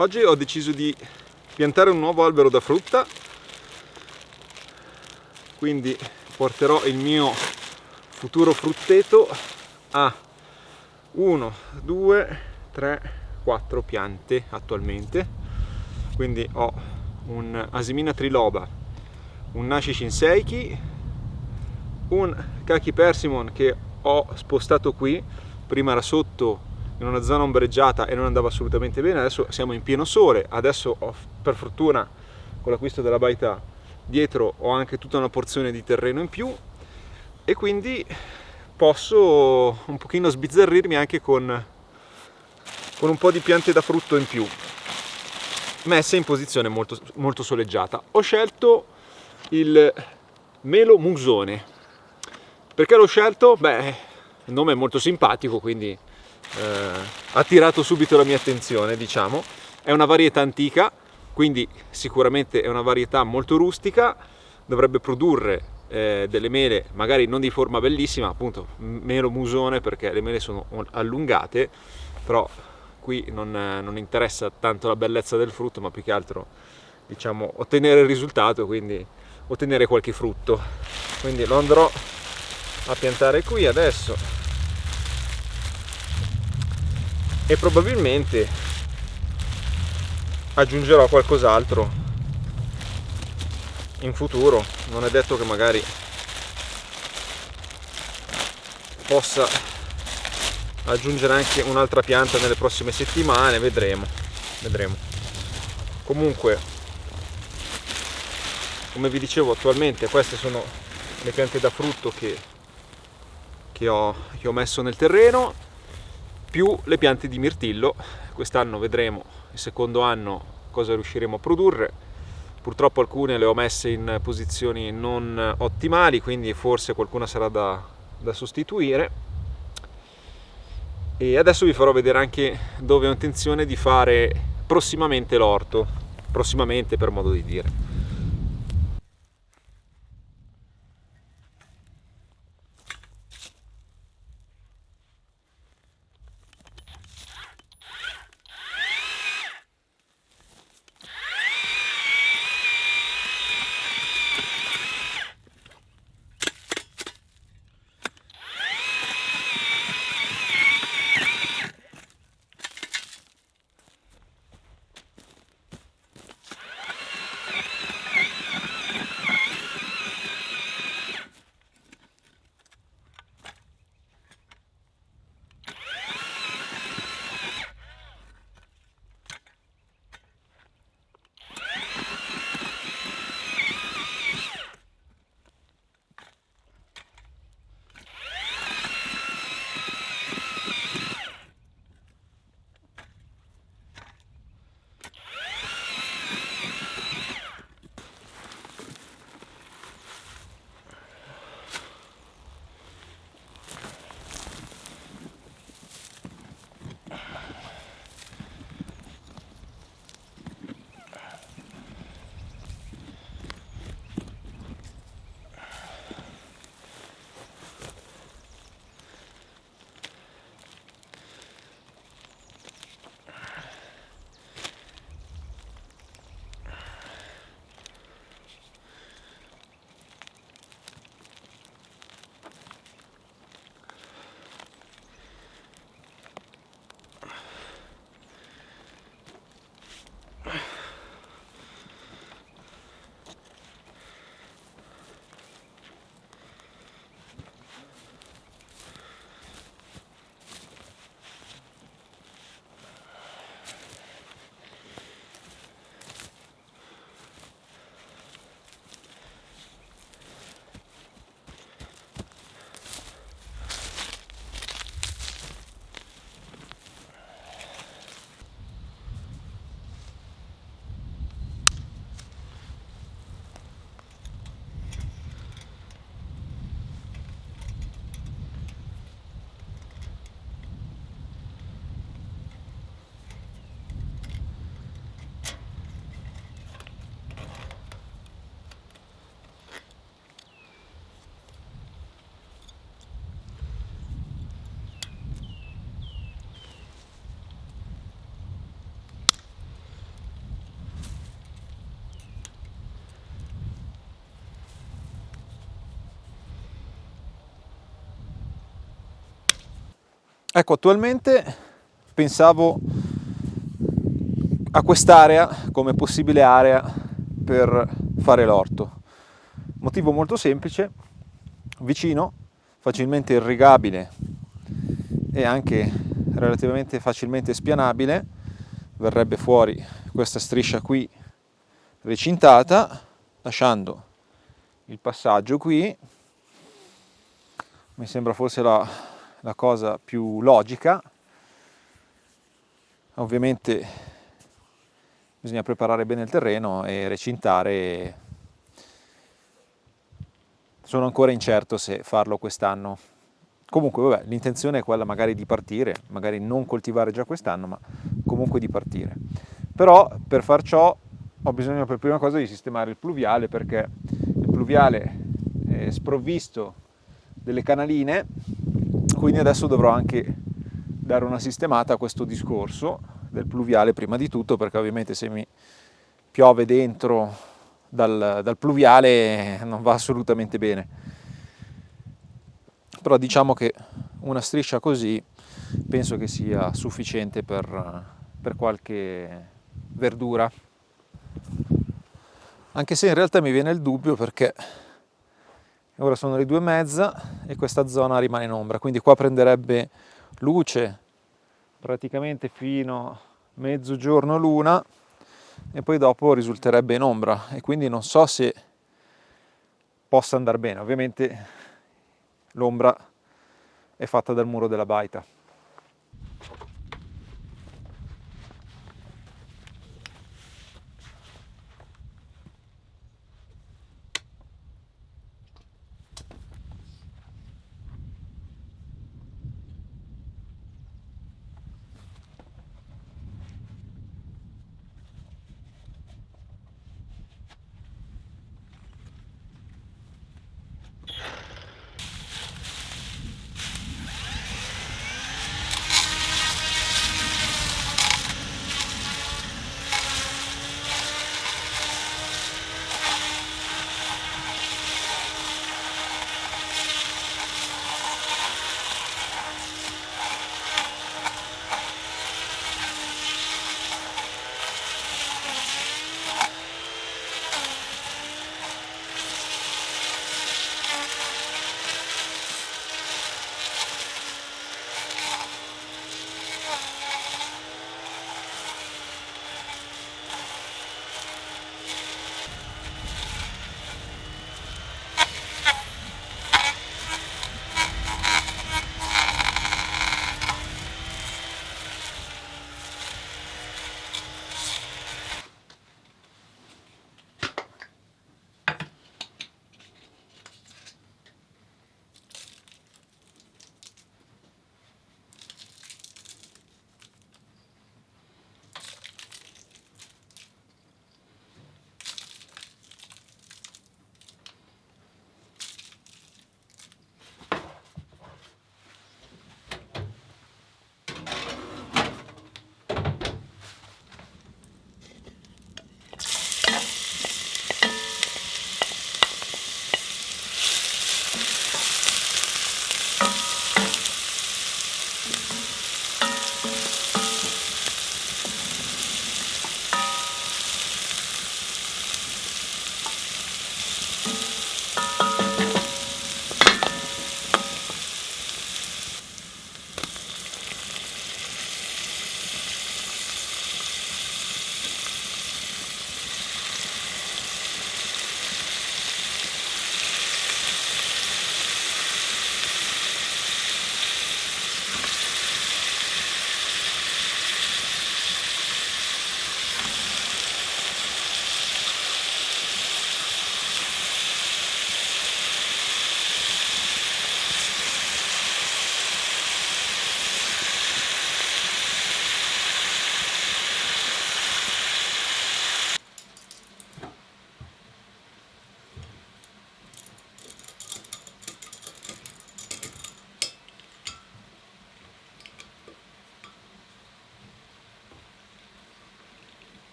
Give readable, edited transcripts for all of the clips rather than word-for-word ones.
Oggi ho deciso di piantare un nuovo albero da frutta, quindi porterò il mio futuro frutteto a 1, 2, 3, 4 piante attualmente. Quindi ho un Asimina triloba, un Nashi Shinseki, un Kaki Persimmon che ho spostato qui, prima era sotto in una zona ombreggiata e non andava assolutamente bene, adesso siamo in pieno sole, adesso ho, per fortuna con l'acquisto della baita dietro ho anche tutta una porzione di terreno in più e quindi posso un pochino sbizzarrirmi anche con un po' di piante da frutto in più, messe in posizione molto, molto soleggiata. Ho scelto il melo musone. Perché l'ho scelto? Beh, il nome è molto simpatico, quindi ha attirato subito la mia attenzione, diciamo. È una varietà antica, quindi sicuramente è una varietà molto rustica, dovrebbe produrre delle mele magari non di forma bellissima, appunto melo musone perché le mele sono allungate, però qui non interessa tanto la bellezza del frutto, ma più che altro, diciamo, ottenere il risultato, quindi ottenere qualche frutto. Quindi lo andrò a piantare qui adesso e probabilmente aggiungerò qualcos'altro in futuro. Non è detto che magari possa aggiungere anche un'altra pianta nelle prossime settimane, vedremo. Comunque, come vi dicevo, attualmente queste sono le piante da frutto che ho messo nel terreno, più le piante di mirtillo. Quest'anno vedremo, il secondo anno, cosa riusciremo a produrre. Purtroppo alcune le ho messe in posizioni non ottimali, quindi forse qualcuna sarà da sostituire. E adesso vi farò vedere anche dove ho intenzione di fare prossimamente l'orto, prossimamente per modo di dire. Ecco, attualmente pensavo a quest'area come possibile area per fare l'orto. Motivo molto semplice: vicino, facilmente irrigabile e anche relativamente facilmente spianabile, verrebbe fuori questa striscia qui recintata, lasciando il passaggio qui. Mi sembra forse la cosa più logica. Ovviamente bisogna preparare bene il terreno e recintare. Sono ancora incerto se farlo quest'anno. Comunque vabbè, l'intenzione è quella magari di partire, magari non coltivare già quest'anno, ma comunque di partire. Però per far ciò ho bisogno per prima cosa di sistemare il pluviale, perché il pluviale è sprovvisto delle canaline, quindi adesso dovrò anche dare una sistemata a questo discorso del pluviale prima di tutto, perché ovviamente se mi piove dentro dal pluviale non va assolutamente bene. Però diciamo che una striscia così penso che sia sufficiente per qualche verdura, anche se in realtà mi viene il dubbio, perché ora sono le 2:30 e questa zona rimane in ombra, quindi qua prenderebbe luce praticamente fino a mezzogiorno, l'una, e poi dopo risulterebbe in ombra, e quindi non so se possa andare bene. Ovviamente l'ombra è fatta dal muro della baita.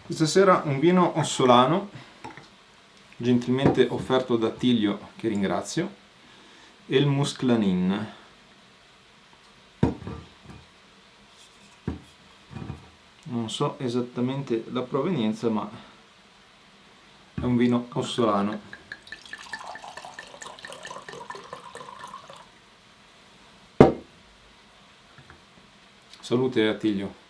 Questa sera un vino ossolano, gentilmente offerto da Tiglio, che ringrazio, e il Musclanin. Non so esattamente la provenienza, ma è un vino ossolano. Salute a Tiglio.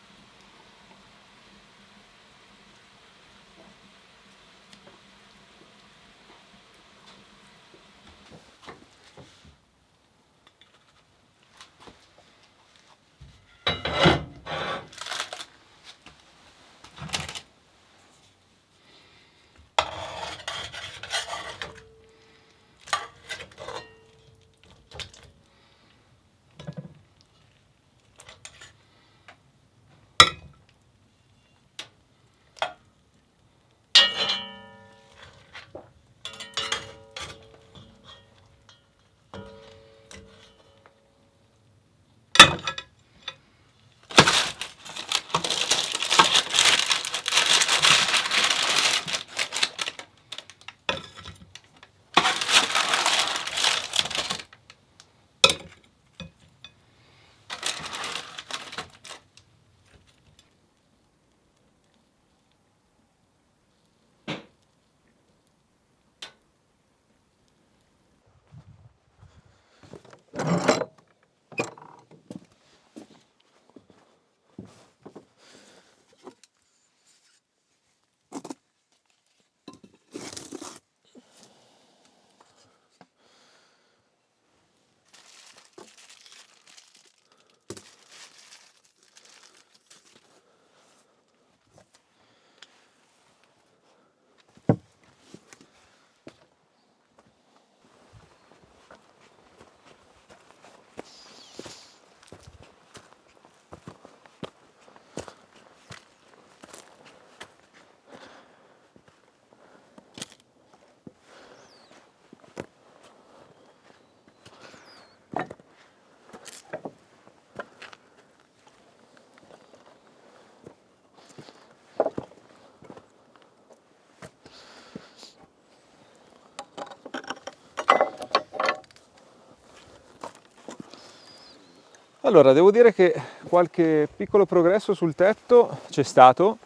Allora, devo dire che qualche piccolo progresso sul tetto c'è stato.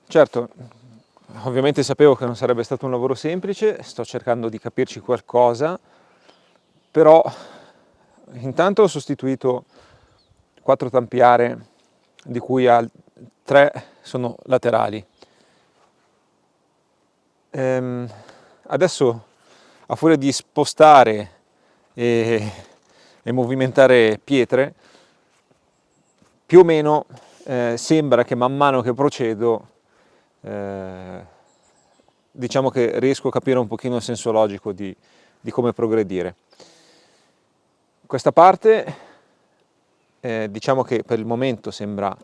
Certo, ovviamente sapevo che non sarebbe stato un lavoro semplice, sto cercando di capirci qualcosa, però intanto ho sostituito 4 tampiare, di cui 3 sono laterali. Adesso, a furia di spostare e movimentare pietre, più o meno sembra che man mano che procedo diciamo che riesco a capire un pochino il senso logico di come progredire. Questa parte diciamo che per il momento sembra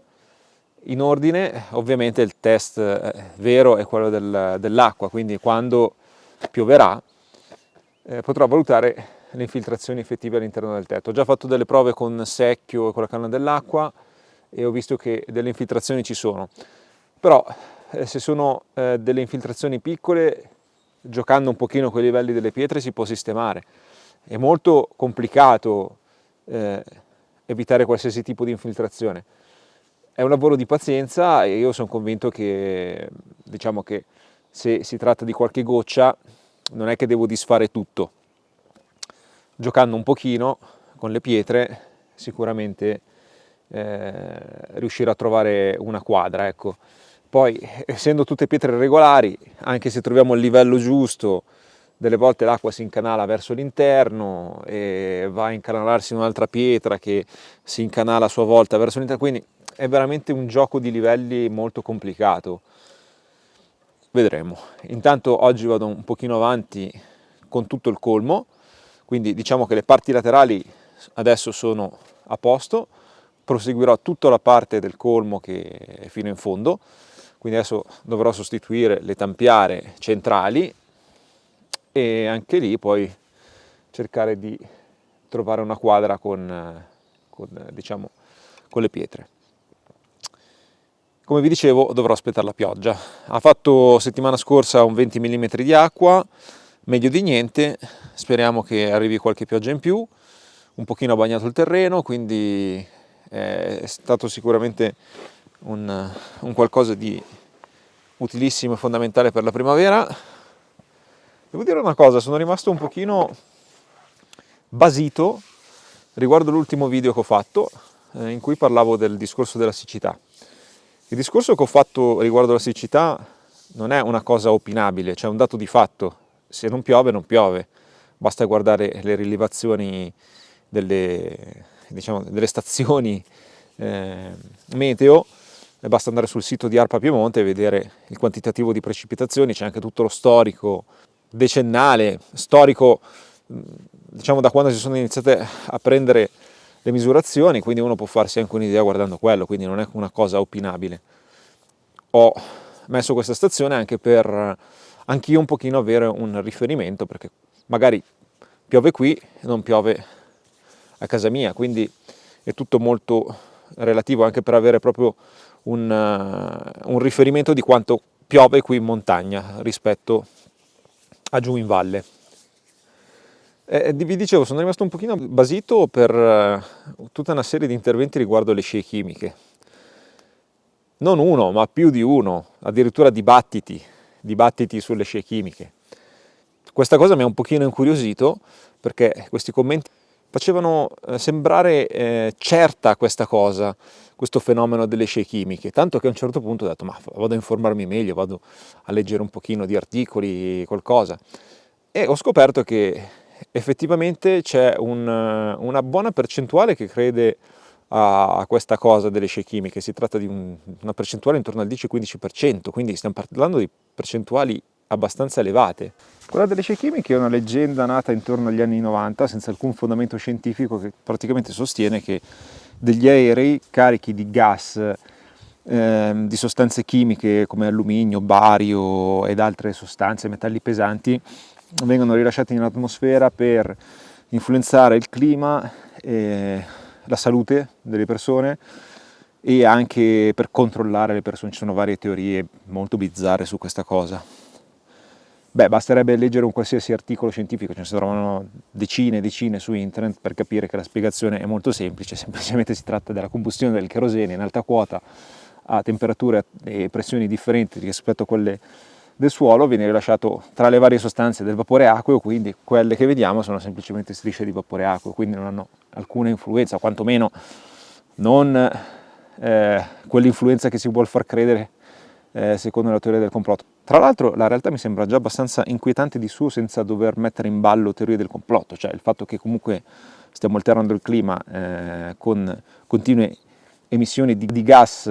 in ordine. Ovviamente il test vero è quello dell'acqua, quindi quando pioverà potrò valutare le infiltrazioni effettive all'interno del tetto. Ho già fatto delle prove con secchio e con la canna dell'acqua e ho visto che delle infiltrazioni ci sono, però se sono delle infiltrazioni piccole, giocando un pochino con i livelli delle pietre si può sistemare. È molto complicato evitare qualsiasi tipo di infiltrazione. È un lavoro di pazienza e io sono convinto che, diciamo che se si tratta di qualche goccia, non è che devo disfare tutto. Giocando un pochino con le pietre, sicuramente riuscirò a trovare una quadra, ecco. Poi, essendo tutte pietre regolari, anche se troviamo il livello giusto, delle volte l'acqua si incanala verso l'interno e va a incanalarsi in un'altra pietra che si incanala a sua volta verso l'interno, quindi è veramente un gioco di livelli molto complicato. Vedremo. Intanto oggi vado un pochino avanti con tutto il colmo, quindi diciamo che le parti laterali adesso sono a posto, proseguirò tutta la parte del colmo che è fino in fondo, quindi adesso dovrò sostituire le tampiare centrali e anche lì poi cercare di trovare una quadra con, diciamo, con le pietre. come vi dicevo dovrò aspettare la pioggia. Ha fatto settimana scorsa un 20 mm di acqua, meglio di niente, speriamo che arrivi qualche pioggia in più, un pochino ha bagnato il terreno, quindi è stato sicuramente un qualcosa di utilissimo e fondamentale per la primavera. Devo dire una cosa, sono rimasto un pochino basito riguardo l'ultimo video che ho fatto, in cui parlavo del discorso della siccità. Il discorso che ho fatto riguardo la siccità non è una cosa opinabile, cioè un dato di fatto. Se non piove, non piove. Basta guardare le rilevazioni delle stazioni meteo, e basta andare sul sito di ARPA Piemonte e vedere il quantitativo di precipitazioni, c'è anche tutto lo storico decennale, storico diciamo da quando si sono iniziate a prendere le misurazioni, quindi uno può farsi anche un'idea guardando quello, quindi non è una cosa opinabile. Ho messo questa stazione anche per anch'io un pochino avere un riferimento, perché magari piove qui e non piove a casa mia, quindi è tutto molto relativo, anche per avere proprio un riferimento di quanto piove qui in montagna rispetto a giù in valle. Vi dicevo, sono rimasto un pochino basito per tutta una serie di interventi riguardo le scie chimiche. Non uno, ma più di uno, addirittura dibattiti sulle scie chimiche. Questa cosa mi ha un pochino incuriosito, perché questi commenti facevano sembrare certa questa cosa, questo fenomeno delle scie chimiche, tanto che a un certo punto ho detto, ma vado a informarmi meglio, vado a leggere un pochino di articoli, qualcosa, e ho scoperto che effettivamente c'è una buona percentuale che crede a questa cosa delle scie chimiche. Si tratta di una percentuale intorno al 10-15%, quindi stiamo parlando di percentuali abbastanza elevate. Quella delle scie chimiche è una leggenda nata intorno agli anni 90 senza alcun fondamento scientifico, che praticamente sostiene che degli aerei carichi di gas, di sostanze chimiche come alluminio, bario ed altre sostanze, metalli pesanti, vengono rilasciati nell'atmosfera per influenzare il clima e la salute delle persone e anche per controllare le persone. Ci sono varie teorie molto bizzarre su questa cosa. Basterebbe leggere un qualsiasi articolo scientifico, ce ne si trovano decine e decine su internet per capire che la spiegazione è molto semplice, semplicemente si tratta della combustione del kerosene in alta quota a temperature e pressioni differenti rispetto a quelle del suolo, viene rilasciato tra le varie sostanze del vapore acqueo, quindi quelle che vediamo sono semplicemente strisce di vapore acqueo, quindi non hanno alcuna influenza, quantomeno non quell'influenza che si vuol far credere secondo la teoria del complotto. Tra l'altro la realtà mi sembra già abbastanza inquietante di suo, senza dover mettere in ballo teorie del complotto, cioè il fatto che comunque stiamo alterando il clima con continue emissioni di gas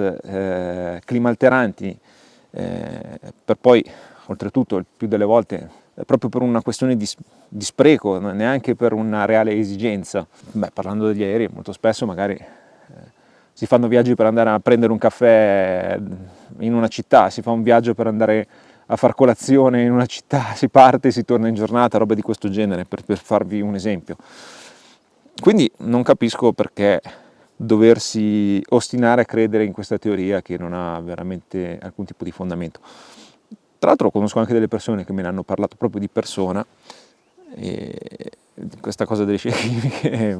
climalteranti, per poi oltretutto il più delle volte proprio per una questione di spreco, neanche per una reale esigenza. Parlando degli aerei, molto spesso magari si fanno viaggi per andare a prendere un caffè in una città, si fa un viaggio per andare a far colazione in una città, si parte e si torna in giornata, roba di questo genere, per farvi un esempio. Quindi non capisco perché doversi ostinare a credere in questa teoria che non ha veramente alcun tipo di fondamento. Tra l'altro conosco anche delle persone che me ne hanno parlato proprio di persona, e questa cosa delle scie chimiche,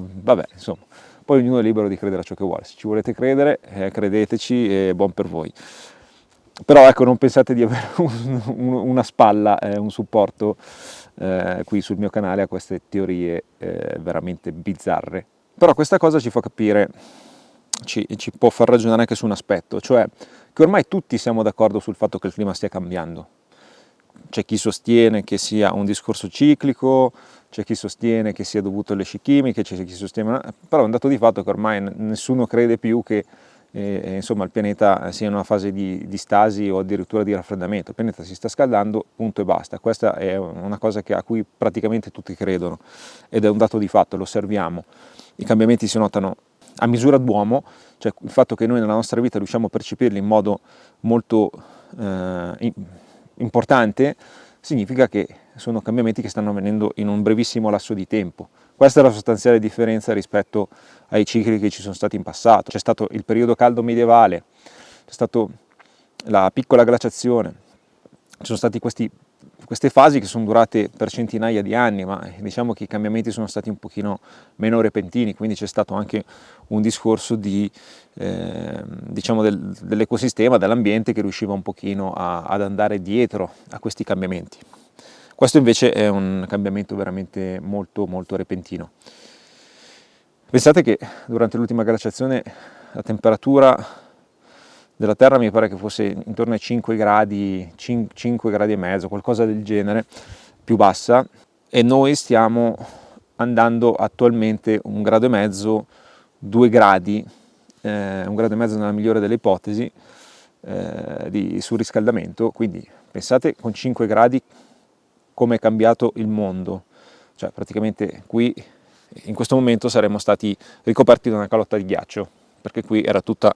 insomma, poi ognuno è libero di credere a ciò che vuole. Se ci volete credere, credeteci, e buon per voi. Però ecco, non pensate di avere una spalla, un supporto qui sul mio canale a queste teorie veramente bizzarre. Però questa cosa ci fa capire, ci può far ragionare anche su un aspetto, cioè che ormai tutti siamo d'accordo sul fatto che il clima stia cambiando. C'è chi sostiene che sia un discorso ciclico, c'è chi sostiene che sia dovuto alle scie chimiche, c'è chi sostiene, però è un dato di fatto che ormai nessuno crede più che insomma, il pianeta sia in una fase di stasi o addirittura di raffreddamento. Il pianeta si sta scaldando, punto e basta. Questa è una cosa a cui praticamente tutti credono ed è un dato di fatto, lo osserviamo. I cambiamenti si notano a misura d'uomo, cioè il fatto che noi nella nostra vita riusciamo a percepirli in modo molto importante significa che sono cambiamenti che stanno avvenendo in un brevissimo lasso di tempo. Questa è la sostanziale differenza rispetto ai cicli che ci sono stati in passato. C'è stato il periodo caldo medievale, c'è stato la piccola glaciazione, ci sono stati queste fasi che sono durate per centinaia di anni, ma diciamo che i cambiamenti sono stati un pochino meno repentini, quindi c'è stato anche un discorso di, diciamo dell'ecosistema, dell'ambiente che riusciva un pochino ad andare dietro a questi cambiamenti. Questo invece è un cambiamento veramente molto molto repentino. Pensate che durante l'ultima glaciazione la temperatura della Terra mi pare che fosse intorno ai 5 gradi, 5 gradi e mezzo, qualcosa del genere, più bassa, e noi stiamo andando attualmente 1,5 gradi, 2 gradi, 1,5 gradi nella migliore delle ipotesi di surriscaldamento, quindi pensate con 5 gradi come è cambiato il mondo, cioè praticamente qui in questo momento saremmo stati ricoperti da una calotta di ghiaccio, perché qui era tutta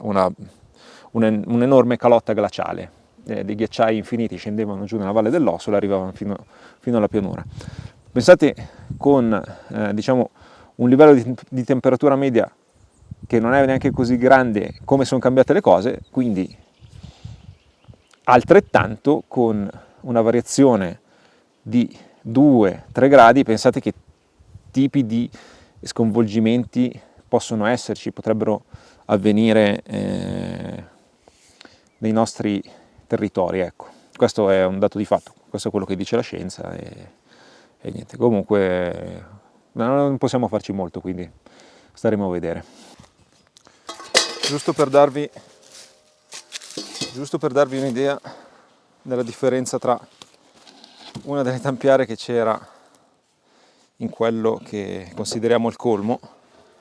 un'enorme calotta glaciale, dei ghiacciai infiniti scendevano giù nella valle dell'Ossola e arrivavano fino alla pianura. Pensate con diciamo un livello di temperatura media che non è neanche così grande come sono cambiate le cose, quindi altrettanto con una variazione di 2-3 gradi, pensate che tipi di sconvolgimenti possono esserci, potrebbero avvenire nei nostri territori, ecco. Questo è un dato di fatto, questo è quello che dice la scienza e niente, comunque non possiamo farci molto, quindi staremo a vedere. Giusto per darvi un'idea della differenza tra una delle tampiare che c'era in quello che consideriamo il colmo,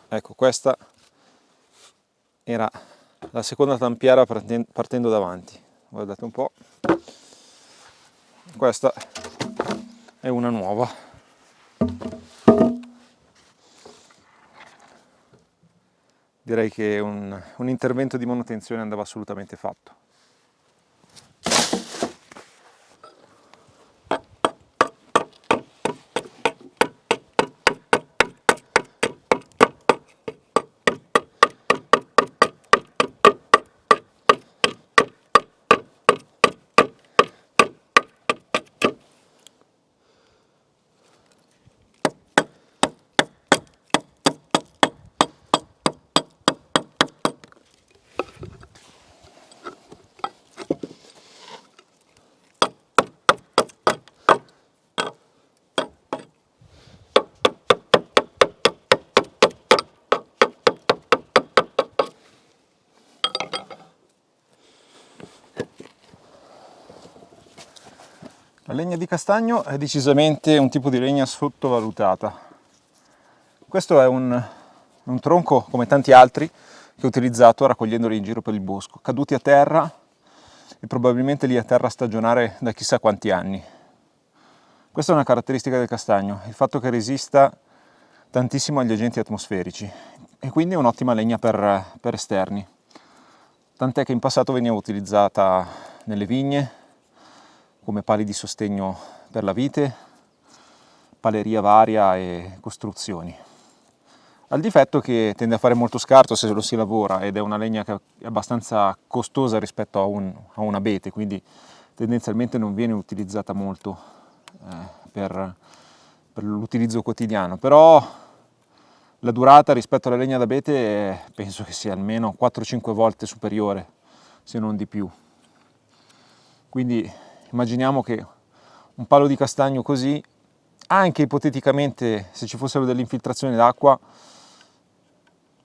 ecco, questa era la seconda tampiera partendo davanti, guardate un po', questa è una nuova. Direi che un intervento di manutenzione andava assolutamente fatto. La legna di castagno è decisamente un tipo di legna sottovalutata. Questo è un tronco, come tanti altri, che ho utilizzato raccogliendoli in giro per il bosco, caduti a terra e probabilmente lì a terra a stagionare da chissà quanti anni. Questa è una caratteristica del castagno, il fatto che resista tantissimo agli agenti atmosferici e quindi è un'ottima legna per esterni. Tant'è che in passato veniva utilizzata nelle vigne, come pali di sostegno per la vite, paleria varia e costruzioni. Al difetto che tende a fare molto scarto se lo si lavora ed è una legna che è abbastanza costosa rispetto a un abete, quindi tendenzialmente non viene utilizzata molto per l'utilizzo quotidiano, però la durata rispetto alla legna d'abete penso che sia almeno 4-5 volte superiore, se non di più. Quindi immaginiamo che un palo di castagno così, anche ipoteticamente se ci fossero delle infiltrazioni d'acqua,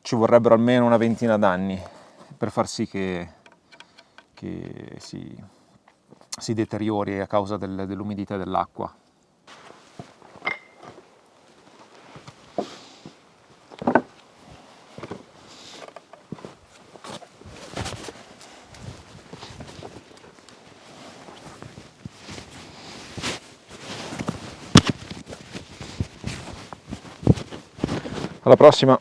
ci vorrebbero almeno una ventina d'anni per far sì che si deteriori a causa dell'umidità dell'acqua. Alla prossima!